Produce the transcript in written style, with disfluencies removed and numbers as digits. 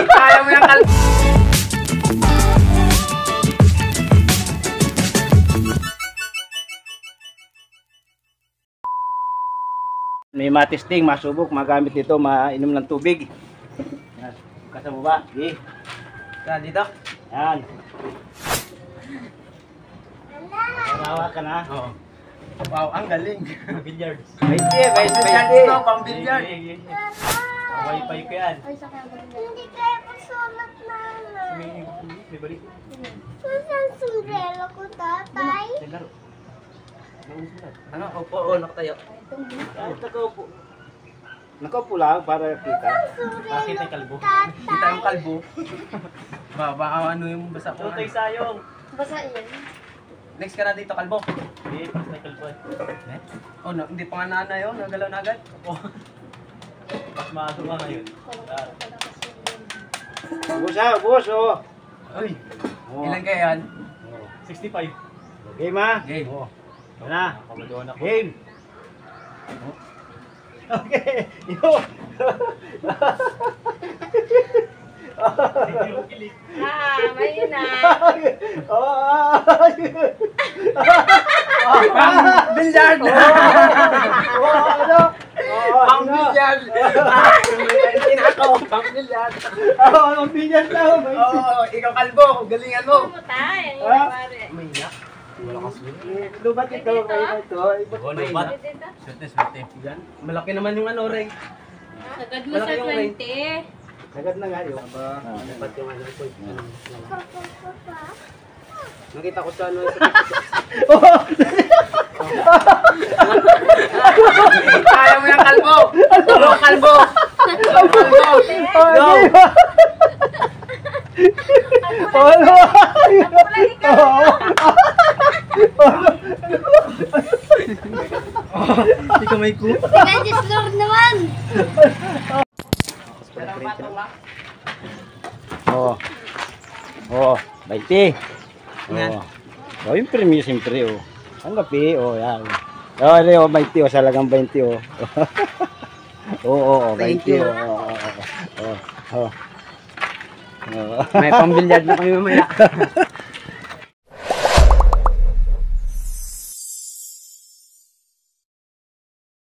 Kaya mo yung kalbo. May matesting, masubok, magamit dito, mainom ng tubig. Yan. Kasama ba? Sige. Yan, dito. Yan. Kawawa ka na. Oo. Wow, ang galing. Billiards. May Billiards to, pang billiard. Wi-Fi ko yan. Hindi kayo pagsulat na. May balik. Saan sombrero ko, tatay? Laro. Ano? Opo, o, nakatayo. Nakaupo. Nakaupo lang para kita. Bakit ay kalbo? Kita yung kalbo. Baka ano yung basa ko. Tutoy sayong. Basa yan. Next ka na dito, kalbo. Hindi, pas na kalbo. Oh, no, hindi pa nga nanay, oh. Nagalaw na agad. Oh. Mas maaso ka ngayon. Bus ha, bus oh. Uy, Oh. ilan kayo yan? 65. Game ha? Game. Oh. Yan na. Kamadoon ako. Game. Okay. Yo. May na. Oh. Pang billiard! Ano? Pang billiard! Tinakaw, pang billiard! Ang binyas na. Oo, ikaw kalbo, galingan mo! Tayo, Ah? pare. May na. Lubat ito. Oh, lubat. Swerte, swerte. Yan. Malaki naman yung ano, Ray. Sagad mo Malaki sa yung ring. 20. Sagad na nga yun. Dapat yung ano ko. Papa? Nakita ko sa ano. Kaya mo yung kalbo! Kalbo, kalbo! Kalbo! Go! Ano? Hindi ka may cook. Ika, just Lord naman. Oo. Oo. 20. Yan. Oh, yung premium siyempre oh. Ang gapi oh, yan. Oh, ano oh, 20 oh, salagang 20 oh. Oo, 20 Thank you. oh. Oh. May pambilyard na kami mamaya.